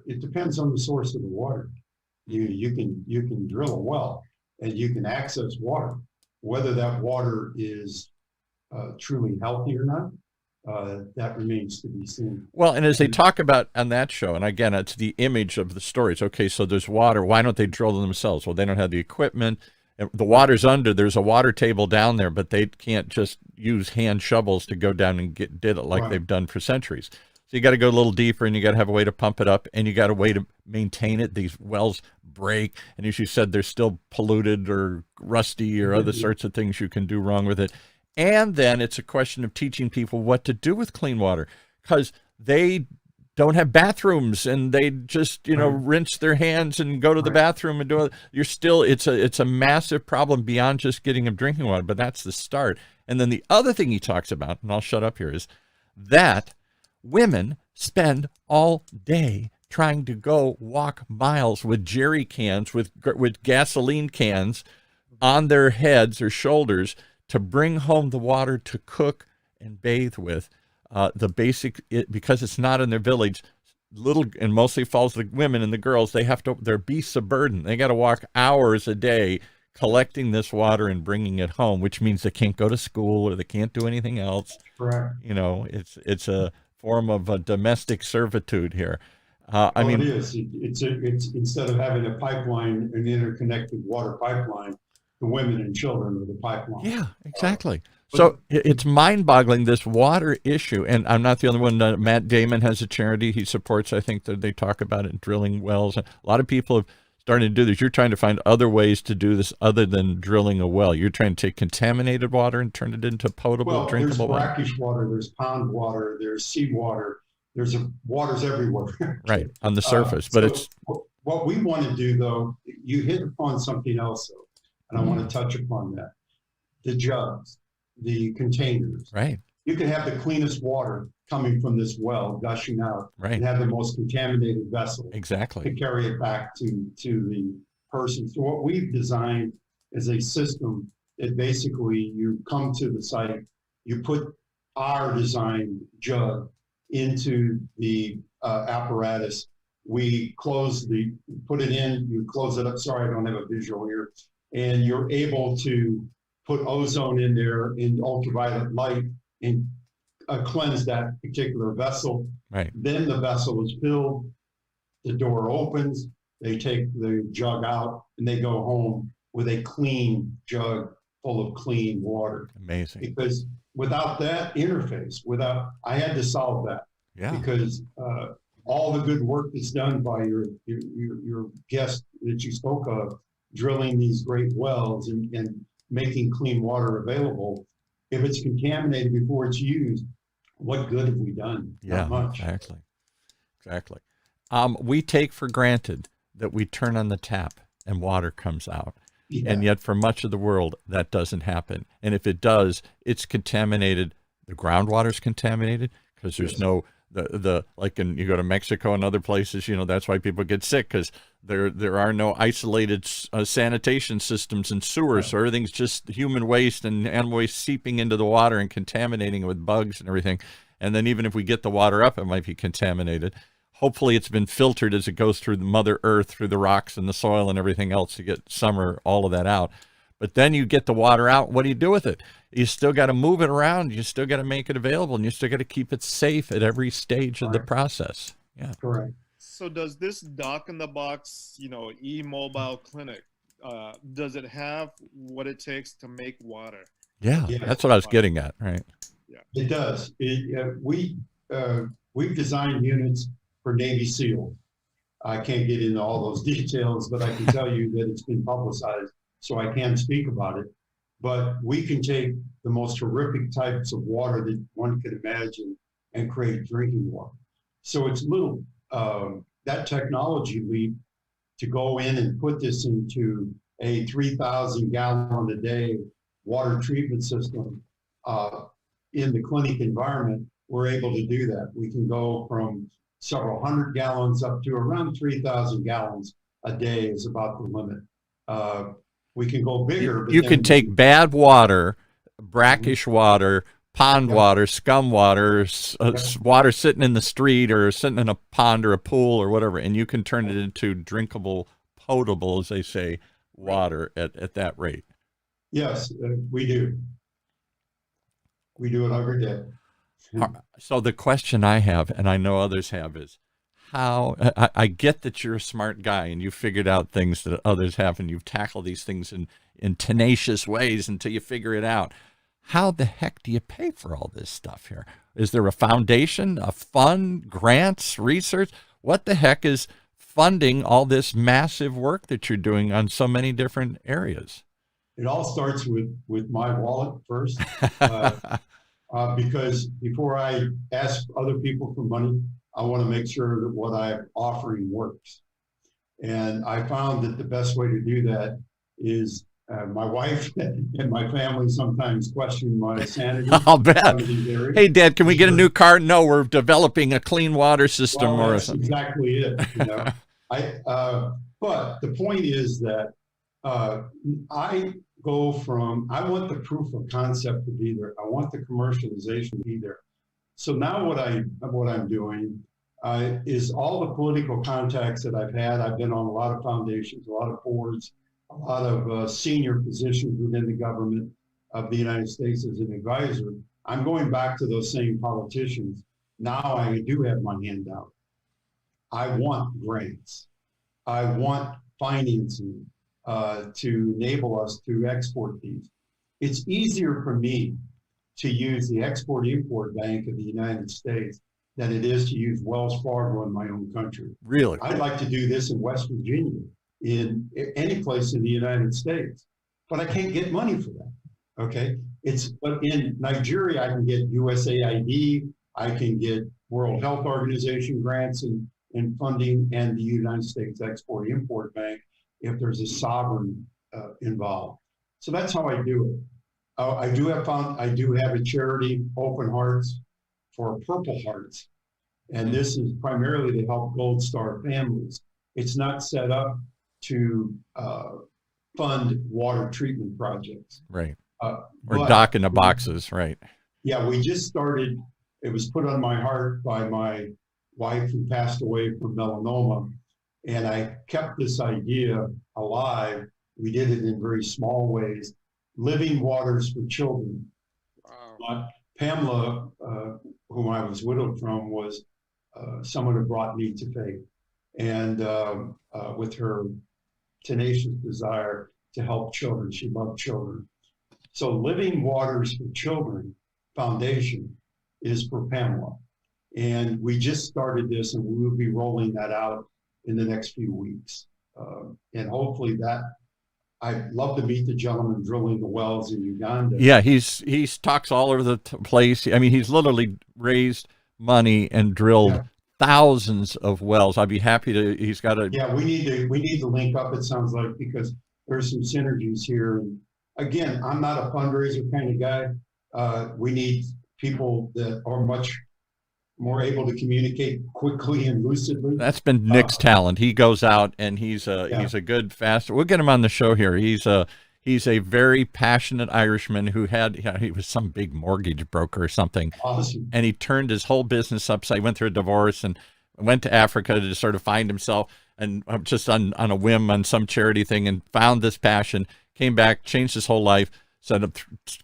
it depends on the source of the water. You can drill a well and you can access water. Whether that water is truly healthy or not, that remains to be seen. Well, and as they talk about on that show, and again, it's the image of the stories. Okay, so there's water. Why don't they drill them themselves? Well, they don't have the equipment. The water's there's a water table down there, but they can't just use hand shovels to go down and did it like they've done for centuries. So you got to go a little deeper, and you got to have a way to pump it up, and you got a way to maintain it. These wells break, and as you said, they're still polluted or rusty or other sorts of things you can do wrong with it. And then it's a question of teaching people what to do with clean water, because they don't have bathrooms, and they just, Right. rinse their hands and go to the Right. bathroom and do it. It's a massive problem beyond just getting them drinking water, but that's the start. And then the other thing he talks about, and I'll shut up here, is that women spend all day trying to go walk miles with jerry cans, with gasoline cans on their heads or shoulders to bring home the water to cook and bathe with. Because it's not in their village, and mostly falls the women and the girls, they're beasts of burden. They got to walk hours a day collecting this water and bringing it home, which means they can't go to school or they can't do anything else. Correct. It's a form of domestic servitude here. It is. It's instead of having a pipeline, an interconnected water pipeline, the women and children are the pipeline. Yeah, exactly. So it's mind-boggling, this water issue, and I'm not the only one. Matt Damon has a charity he supports. I think that they talk about it, drilling wells. A lot of people have started to do this. You're trying to find other ways to do this other than drilling a well. You're trying to take contaminated water and turn it into potable, drinkable water. There's brackish water, there's pond water, there's seawater, water's everywhere. Right, on the surface. But what we want to do, though, you hit upon something else, though, and I want to touch upon that. The jugs, the containers. Right. You can have the cleanest water coming from this well gushing out, right, and have the most contaminated vessel. Exactly. To carry it back to the person. So what we've designed is a system that basically you come to the site, you put our design jug into the apparatus. We put it in, you close it up. Sorry, I don't have a visual here. And you're able to put ozone in there in ultraviolet light and cleanse that particular vessel. Right. Then the vessel is filled, the door opens, they take the jug out, and they go home with a clean jug full of clean water. Amazing. Because without that interface, I had to solve that. Yeah. Because all the good work that's done by your guest that you spoke of, drilling these great wells and making clean water available, if it's contaminated before it's used, what good have we done? Yeah, Not much. Exactly. We take for granted that we turn on the tap and water comes out. Yeah. And yet for much of the world, that doesn't happen. And if it does, it's contaminated. The groundwater's contaminated because there's no, like you go to Mexico and other places, that's why people get sick, because there are no isolated sanitation systems and sewers. So everything's just human waste and animal waste seeping into the water and contaminating it with bugs and everything. And then even if we get the water up, it might be contaminated. Hopefully it's been filtered as it goes through the Mother Earth, through the rocks and the soil and everything else to get all of that out. But then you get the water out. What do you do with it? You still got to move it around. You still got to make it available, and you still got to keep it safe at every stage of the process. Yeah. Correct. So does this dock in the box, e-mobile clinic, does it have what it takes to make water? Yeah, that's what I was getting at. Right. Yeah, it does. We've designed units for Navy SEAL. I can't get into all those details, but I can tell you that it's been publicized, so I can speak about it. But we can take the most horrific types of water that one could imagine and create drinking water. So it's that technology leap to go in and put this into a 3,000 gallon a day water treatment system in the clinic environment. We're able to do that. We can go from several hundred gallons up to around 3,000 gallons a day is about the limit. We can go bigger. You can take bad water, brackish water, pond water, scum water, water sitting in the street or sitting in a pond or a pool or whatever, and you can turn it into drinkable, potable, as they say, water at that rate. Yes, we do. We do it every day. So the question I have, and I know others have, is how I get that you're a smart guy and you figured out things that others haven't. You've tackled these things in tenacious ways until you figure it out. How the heck do you pay for all this stuff here? Is there a foundation, a fund, grants, research? What the heck is funding all this massive work that you're doing on so many different areas? It all starts with my wallet first. Because before I ask other people for money, I want to make sure that what I'm offering works. And I found that the best way to do that is my wife and my family sometimes question my sanity. I'll bet. Hey, Dad, can we get a new car? No, we're developing a clean water system well, or that's something. Exactly it. You know, but the point is that I go from, I want the proof of concept to be there. I want the commercialization to be there. So now what I'm doing is all the political contacts that I've had. I've been on a lot of foundations, a lot of boards, a lot of senior positions within the government of the United States as an advisor. I'm going back to those same politicians. Now I do have my hand out. I want grants. I want financing to enable us to export these. It's easier for me to use the Export-Import Bank of the United States than it is to use Wells Fargo in my own country. Really? I'd like to do this in West Virginia, in any place in the United States, but I can't get money for that, okay? But in Nigeria, I can get USAID, I can get World Health Organization grants and funding, and the United States Export-Import Bank if there's a sovereign involved. So that's how I do it. I do have a charity, Open Hearts for Purple Hearts, and this is primarily to help Gold Star families. It's not set up to fund water treatment projects. Right. Or dock in the boxes, right. Yeah, we just started, it was put on my heart by my wife who passed away from melanoma, and I kept this idea alive. We did it in very small ways. Living Waters for Children. Wow. Pamela, whom I was widowed from, was someone who brought me to faith, and with her tenacious desire to help children. She loved children. So Living Waters for Children Foundation is for Pamela. And we just started this, and we will be rolling that out in the next few weeks. And hopefully that, I'd love to meet the gentleman drilling the wells in Uganda. Yeah, he's talks all over the place. I mean, he's literally raised money and drilled thousands of wells. I'd be happy to. He's got a. Yeah, we need to link up. It sounds like, because there's some synergies here. And again, I'm not a fundraiser kind of guy. We need people that are much more able to communicate quickly and lucidly. That's been Nick's talent. He goes out and he's a good faster. We'll get him on the show here. He's a very passionate Irishman who he was some big mortgage broker or something. Awesome. And he turned his whole business upside. He went through a divorce and went to Africa to sort of find himself, and just on a whim on some charity thing, and found this passion, came back, changed his whole life, said,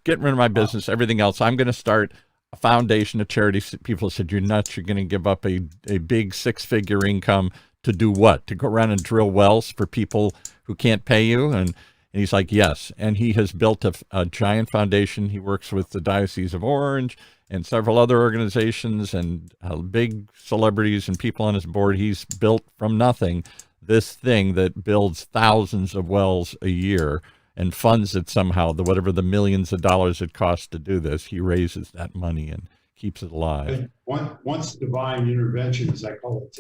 getting rid of my business, everything else. I'm going to start a foundation of charity. People said, you're nuts. You're going to give up a big 6-figure income to do what? To go around and drill wells for people who can't pay you? And he's like, yes. And he has built a giant foundation. He works with the Diocese of Orange and several other organizations and big celebrities and people on his board. He's built from nothing this thing that builds thousands of wells a year and funds it somehow. Whatever the millions of dollars it costs to do this, he raises that money and keeps it alive. Once divine intervention, as I call it,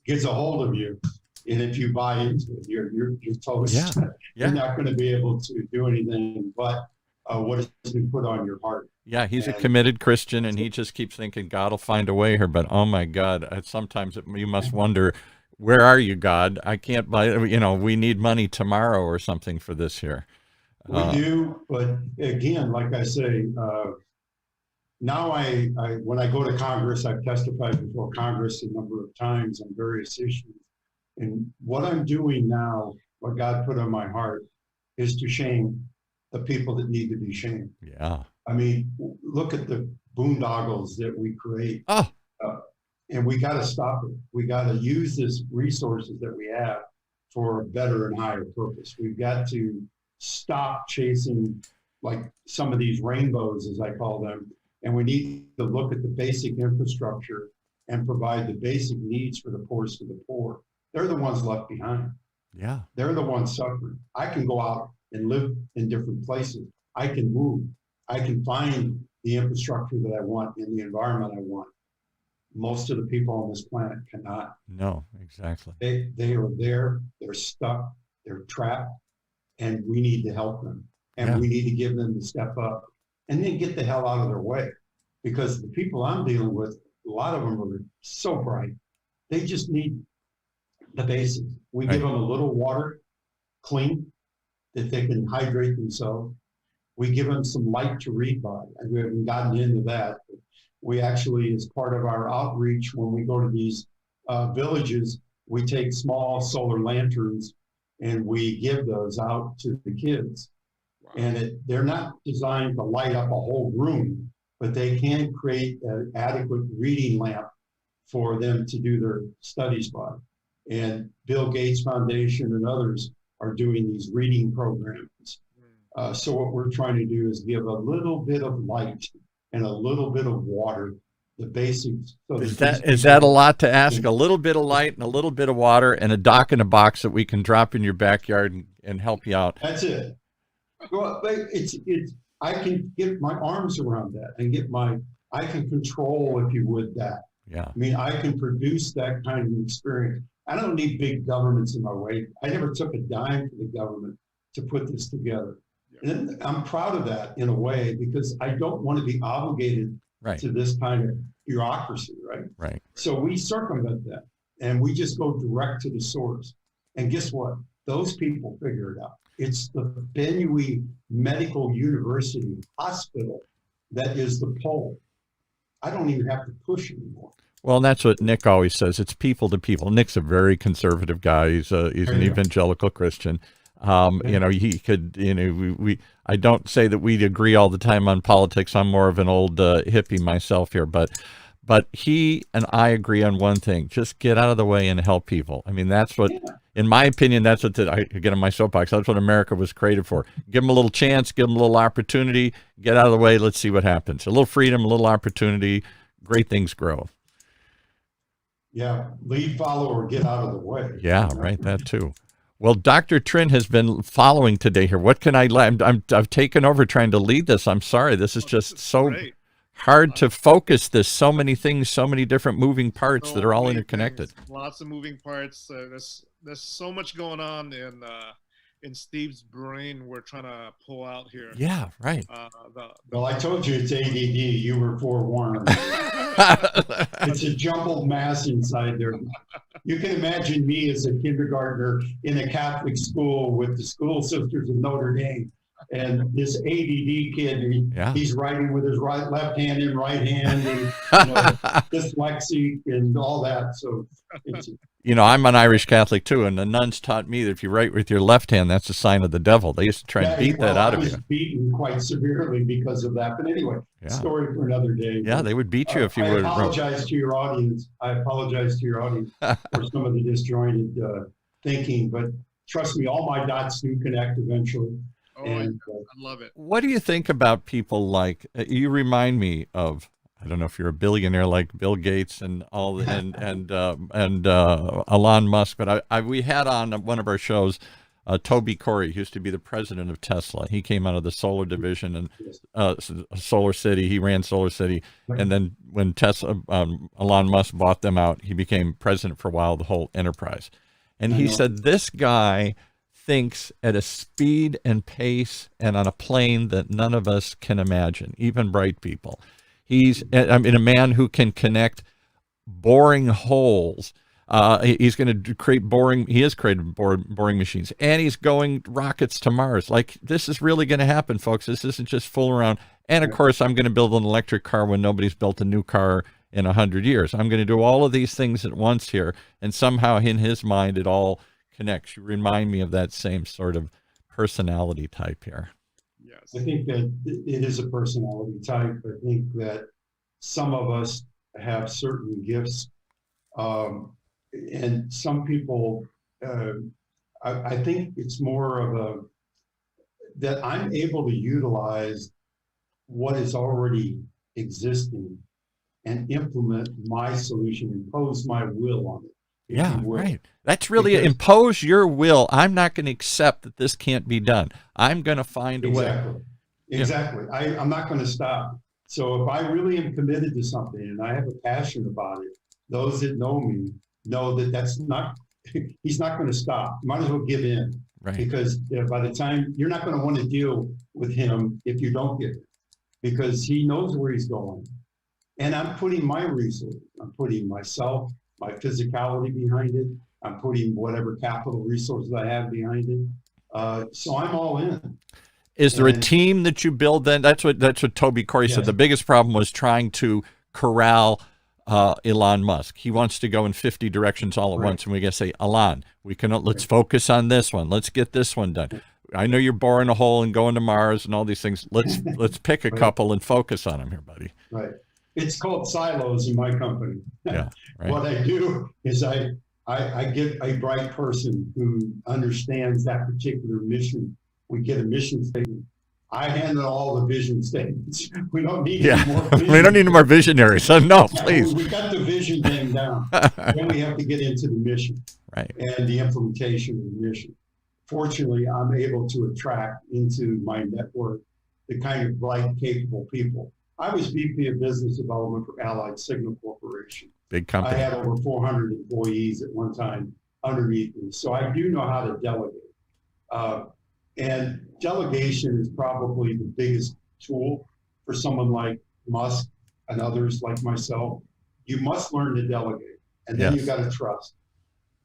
gets a hold of you, and if you buy into it, you're totally you're not going to be able to do anything but what has been put on your heart. Yeah, he's a committed Christian, and he just keeps thinking God will find a way here. But oh my God, sometimes you must wonder, where are you, God? I can't buy, we need money tomorrow or something for this here. We do, but again, like I say, now I when I go to Congress, I've testified before Congress a number of times on various issues. And what I'm doing now, what God put on my heart, is to shame the people that need to be shamed. Yeah. I mean, look at the boondoggles that we create. Oh. And we got to stop it. We got to use these resources that we have for a better and higher purpose. We've got to stop chasing like some of these rainbows, as I call them, and we need to look at the basic infrastructure and provide the basic needs for the poorest of the poor. They're the ones left behind. Yeah. They're the ones suffering. I can go out and live in different places. I can move. I can find the infrastructure that I want in the environment I want. most of the people on this planet cannot. No, exactly. They are there, they're stuck, they're trapped, and we need to help them. And we need to give them the step up and then get the hell out of their way. Because the people I'm dealing with, a lot of them are so bright. They just need the basics. We give them a little water, clean, that they can hydrate themselves. We give them some light to read by. And we haven't gotten into that. We actually, as part of our outreach, when we go to these villages, we take small solar lanterns and we give those out to the kids. Wow. And they're not designed to light up a whole room, but they can create an adequate reading lamp for them to do their studies by. And Bill Gates Foundation and others are doing these reading programs. So what we're trying to do is give a little bit of light and a little bit of water, the basics. So is that a lot to ask? A little bit of light and a little bit of water and a dock in a box that we can drop in your backyard and help you out. That's it. Well, I can get my arms around that and I can control, if you would, that. Yeah. I mean, I can produce that kind of experience. I don't need big governments in my way. I never took a dime from the government to put this together. And I'm proud of that in a way, because I don't want to be obligated to this kind of bureaucracy, right? Right. So we circumvent that and we just go direct to the source. And guess what? Those people figure it out. It's the Benue Medical University Hospital that is the pole. I don't even have to push anymore. Well, and that's what Nick always says. It's people to people. Nick's a very conservative guy. He's an evangelical Christian. You know, he could, you know, I don't say that we agree all the time on politics. I'm more of an old hippie myself here, but he and I agree on one thing: just get out of the way and help people. I mean, that's what, in my opinion, that's what I get on my soapbox. That's what America was created for. Give them a little chance, give them a little opportunity, get out of the way. Let's see what happens. A little freedom, a little opportunity, great things grow. Yeah, lead, follow, or get out of the way. Yeah, right. That too. Well, Dr. Trinh has been following today here. What can I've taken over trying to lead this. I'm sorry. This is just so hard to focus this. So many things, so many different moving parts that are all interconnected. Lots of moving parts. There's so much going on in Steve's brain we're trying to pull out here. Yeah, right. Well, I told you it's ADD. You were forewarned. It's a jumbled mass inside there. You can imagine me as a kindergartner in a Catholic school with the School Sisters of Notre Dame. And this ADD kid, he's writing with his left hand and right hand, and dyslexic and all that. So, I'm an Irish Catholic too, and the nuns taught me that if you write with your left hand, that's a sign of the devil. They used to try and beat that out of you. I was beaten quite severely because of that. But anyway, story for another day. Yeah, they would beat you if you were. I apologize to your audience. For some of the disjointed thinking, but trust me, all my dots do connect eventually. Oh, and, I love it. What do you think about people like, you remind me of, I don't know if you're a billionaire like Bill Gates and all, and Elon Musk, but we had on one of our shows, Toby Corey, who used to be the president of Tesla. He came out of the solar division and Solar City. He ran Solar City. And then when Elon Musk bought them out, he became president for a while, the whole enterprise. And he said, this guy thinks at a speed and pace and on a plane that none of us can imagine, even bright people. He's a man who can connect boring holes. He's going to create he has created boring machines, and he's going rockets to Mars. Like, this is really going to happen, folks. This isn't just fooling around. And of course, I'm going to build an electric car when nobody's built a new car in 100 years. I'm going to do all of these things at once here. And somehow in his mind, it all connects. You remind me of that same sort of personality type here. Yes, I think that it is a personality type. I think that some of us have certain gifts, and some people, I think it's more of that I'm able to utilize what is already existing and implement my solution, impose my will on it. Yeah, right. That's really impose your will. I'm not going to accept that this can't be done. I'm going to find a way. Exactly. I'm not going to stop. So if I really am committed to something and I have a passion about it, those that know me know that that's not, he's not going to stop. You might as well give in. Right. Because by the time, you're not going to want to deal with him if you don't give in, because he knows where he's going. And I'm putting my resources, I'm putting myself, my physicality behind it. I'm putting whatever capital resources I have behind it. So I'm all in. Is there a team that you build then? That's what Toby Corey said. The biggest problem was trying to corral Elon Musk. He wants to go in 50 directions all at once, and we gotta say, Elon, let's focus on this one. Let's get this one done. I know you're boring a hole and going to Mars and all these things. Let's pick a couple and focus on them here, buddy. Right. It's called silos in my company. Yeah. Right. What I do is I get a bright person who understands that particular mission. We get a mission statement. I handle all the vision statements. We don't need any more vision. We don't need any more visionaries. So no, please. We got the vision thing down. Then we have to get into the mission, right, and the implementation of the mission. Fortunately, I'm able to attract into my network the kind of bright, capable people. I was VP of Business Development for Allied Signal Corporation. Big company. I had over 400 employees at one time underneath me. So I do know how to delegate. And delegation is probably the biggest tool for someone like Musk and others like myself. You must learn to delegate, and then you got to trust.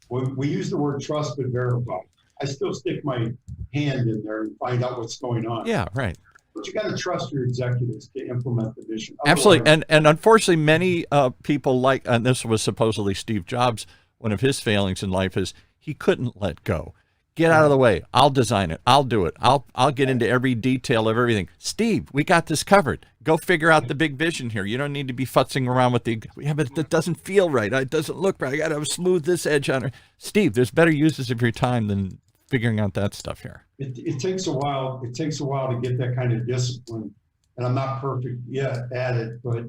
We use the word trust but verify. I still stick my hand in there and find out what's going on. Yeah, right. But you got to trust your executives to implement the vision. Absolutely. And unfortunately, many people and this was supposedly Steve Jobs, one of his failings in life is he couldn't let go. Get out of the way. I'll design it. I'll do it. I'll get into every detail of everything. Steve, we got this covered. Go figure out the big vision here. You don't need to be futzing around with but that doesn't feel right. It doesn't look right. I got to smooth this edge on it. Steve, there's better uses of your time than figuring out that stuff here. It takes a while. It takes a while to get that kind of discipline, and I'm not perfect yet at it. But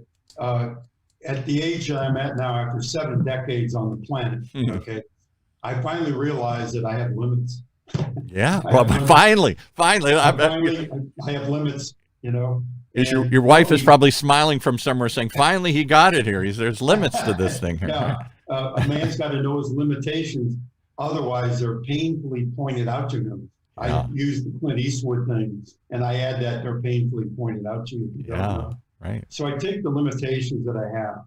at the age that I'm at now, after 7 decades on the planet, okay, I finally realized that I have limits. Yeah, well, finally, I have limits. You know, your wife is probably smiling from somewhere, saying, "Finally, he got it here. There's limits to this thing here." Yeah, a man's got to know his limitations. Otherwise, they're painfully pointed out to him. I use the Clint Eastwood thing, and I add that they're painfully pointed out to you. If you don't know. Right. So I take the limitations that I have.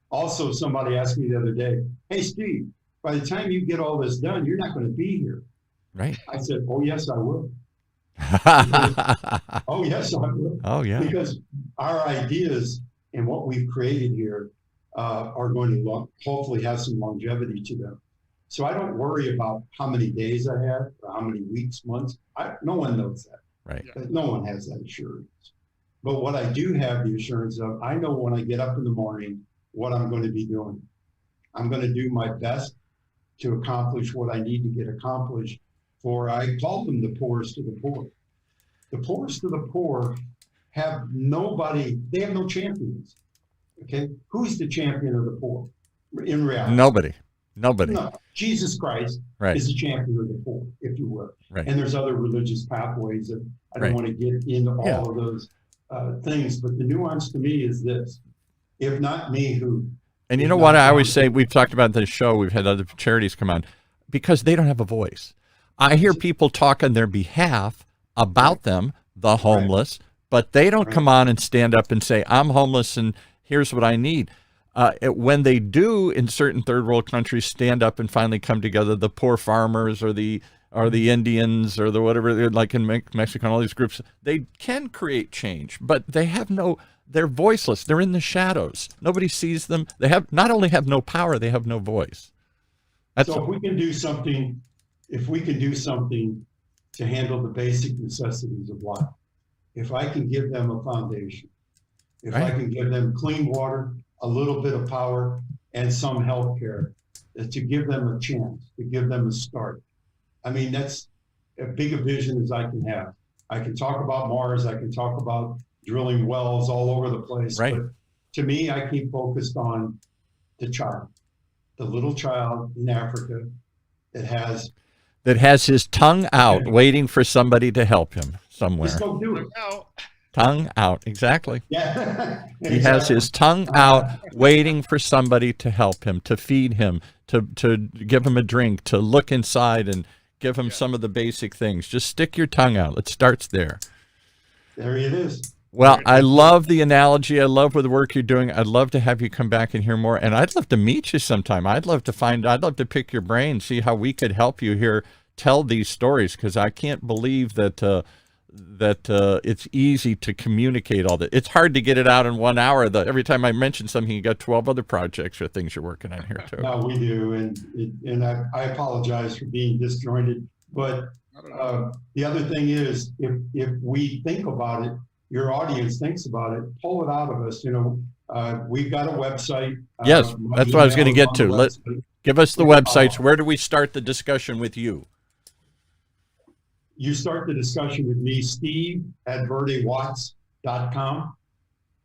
Also, somebody asked me the other day, "Hey, Steve, by the time you get all this done, you're not going to be here." Right. I said, "Oh, yes, I will." Oh, yes, I will. Oh, yeah. Because our ideas and what we've created here are going to hopefully have some longevity to them. So I don't worry about how many days I have or how many weeks, months. No one knows that. Right. No one has that assurance. But what I do have the assurance of, I know when I get up in the morning what I'm going to be doing. I'm going to do my best to accomplish what I need to get accomplished. For I call them the poorest of the poor. The poorest of the poor have nobody, they have no champions. Okay? Who's the champion of the poor in reality? Nobody. No. Jesus Christ is the champion of the poor, if you will. Right. And there's other religious pathways that I don't want to get into all of those things. But the nuance to me is this: if not me, who? And you know what I always say? We've talked about this show. We've had other charities come on because they don't have a voice. I hear people talk on their behalf about them, the homeless, but they don't come on and stand up and say, "I'm homeless and here's what I need." When they do in certain third world countries stand up and finally come together, the poor farmers or the Indians or the whatever, like in Mexico and all these groups, they can create change, but they're voiceless. They're in the shadows. Nobody sees them. They not only have no power, they have no voice. So if we can do something to handle the basic necessities of life, if I can give them a foundation, if I can give them clean water, a little bit of power, and some health care, to give them a chance, to give them a start. I mean, that's as big a vision as I can have. I can talk about Mars, I can talk about drilling wells all over the place, but to me, I keep focused on the child, the little child in Africa that has his tongue out waiting for somebody to help him somewhere. Just go do it. Tongue out, exactly. Yeah. He has his tongue out, waiting for somebody to help him, to feed him, to give him a drink, to look inside and give him some of the basic things. Just stick your tongue out. It starts there. There it is. Well, I love the analogy. I love the work you're doing. I'd love to have you come back and hear more. And I'd love to meet you sometime. I'd love to pick your brain, see how we could help you here tell these stories, because I can't believe that it's easy to communicate all that. It's hard to get it out in 1 hour. Every time I mention something, you got 12 other projects or things you're working on here too. No, we do, and I apologize for being disjointed. But the other thing is, if we think about it, your audience thinks about it, pull it out of us. We've got a website. Yes, that's what I was going to get to. Give us the websites. Where do we start the discussion with you? You start the discussion with me, Steve at Verdewatts.com.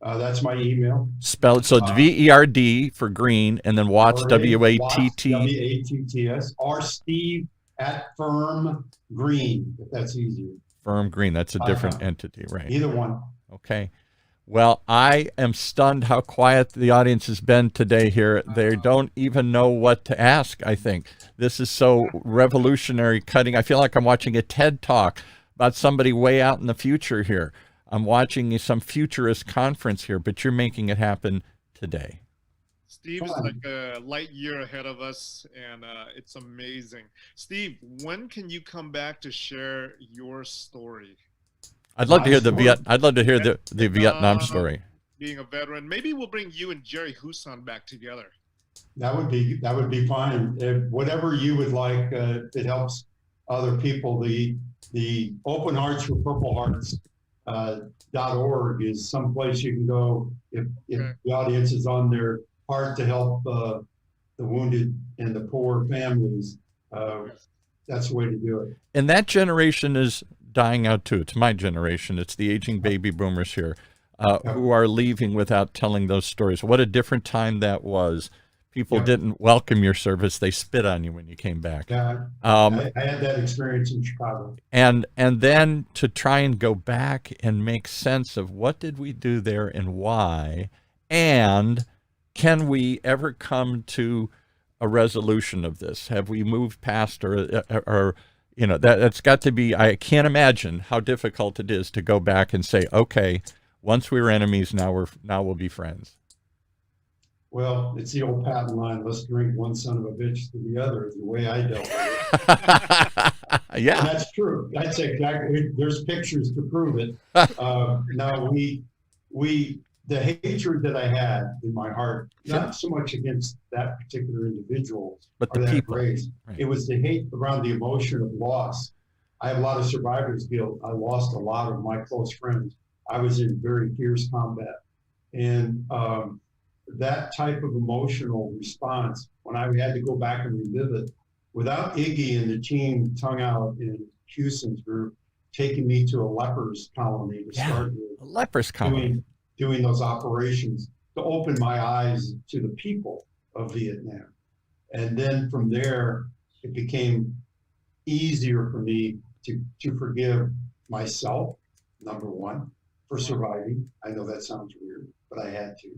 That's my email. Spell it. So it's VERD for green, and then Watts, WATT. WATTS, or Steve at Firm Green, if that's easier. Firm Green. That's a different entity, right? Either one. Okay. Well, I am stunned how quiet the audience has been today here. They don't even know what to ask, I think. This is so revolutionary, cutting. I feel like I'm watching a TED Talk about somebody way out in the future here. I'm watching some futurist conference here, but you're making it happen today. Steve is like a light year ahead of us, and it's amazing. Steve, when can you come back to share your story? I'd love to hear the Vietnam story. Being a veteran, maybe we'll bring you and Jerry Huson back together. That would be fine. Whatever you would like, if it helps other people. The Open Hearts for Purple Hearts .org is someplace you can go if the audience is on their heart to help the wounded and the poor families. That's the way to do it. And that generation is dying out too. It's my generation. It's the aging baby boomers here who are leaving without telling those stories. What a different time that was. People didn't welcome your service. They spit on you when you came back. Yeah, I had that experience in Chicago. And then to try and go back and make sense of what did we do there and why, and can we ever come to a resolution of this? Have we moved past or that's got to be, I can't imagine how difficult it is to go back and say, okay, once we were enemies, now we'll be friends. Well, it's the old patent line, let's drink one son of a bitch to the other, is the way I dealt with it. Yeah. And that's true. That's exactly, there's pictures to prove it. Now the hatred that I had in my heart, not so much against that particular individual, but the people. Race. Right. It was the hate around the emotion of loss. I have a lot of survivor's guilt. I lost a lot of my close friends. I was in very fierce combat. And that type of emotional response, when I had to go back and relive it, without Iggy and the team tongue out in Houston's group, taking me to a lepers colony to start with. A lepers colony. Doing those operations to open my eyes to the people of Vietnam. And then from there, it became easier for me to forgive myself, number one, for surviving. I know that sounds weird, but I had to.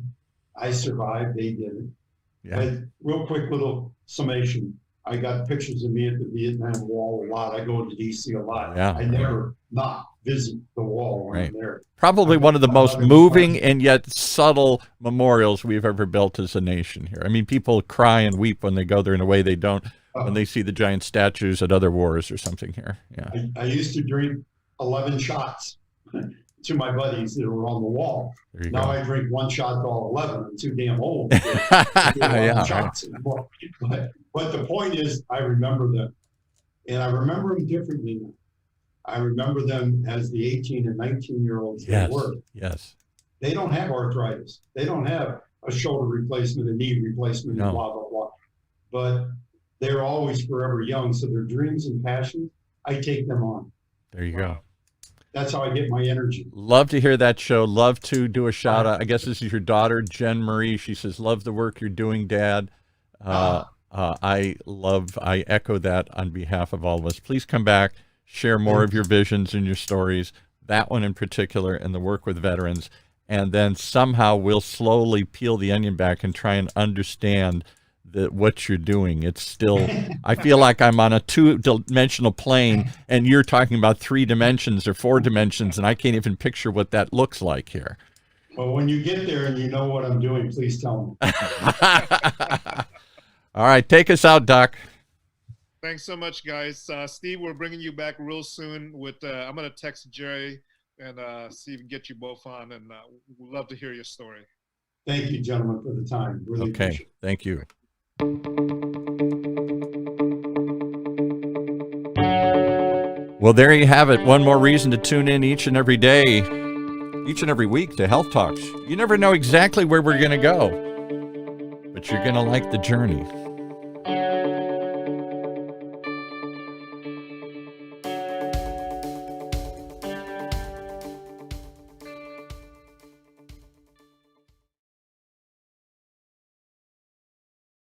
I survived, they didn't. Yeah. But real quick little summation. I got pictures of me at the Vietnam Wall a lot. I go to DC a lot. Yeah. I never not visit the wall when I'm there. Probably one of the most moving and yet subtle memorials we've ever built as a nation here. I mean, people cry and weep when they go there in a way they don't when they see the giant statues at other wars or something here. Yeah. I used to drink 11 shots to my buddies that were on the wall. Now I drink one shot to all 11. I'm too damn old to do shots anymore. But the point is, I remember them. And I remember them differently now. I remember them as the 18 and 19-year-olds they were. Yes. They don't have arthritis. They don't have a shoulder replacement, a knee replacement, and blah, blah, blah. But they're always forever young. So their dreams and passions, I take them on. There you go. That's how I get my energy. Love to hear that show. Love to do a shout out. I guess this is your daughter, Jen Marie. She says, love the work you're doing, Dad. I echo that on behalf of all of us. Please come back, share more of your visions and your stories. that one in particular, and the work with veterans. And then somehow we'll slowly peel the onion back and try and understand what you're doing. It's still, I feel like I'm on a 2-dimensional plane and you're talking about 3 dimensions or 4 dimensions, and I can't even picture what that looks like here. Well, when you get there and you know what I'm doing, please tell me. All right, take us out, Doc. Thanks so much, guys. Steve, we're bringing you back real soon with, I'm going to text Jerry and see if we can get you both on, and we'd love to hear your story. Thank you, gentlemen, for the time. Really appreciate it. Thank you. Well, there you have it. One more reason to tune in each and every day, each and every week to Health Talks. You never know exactly where we're going to go, but you're going to like the journey.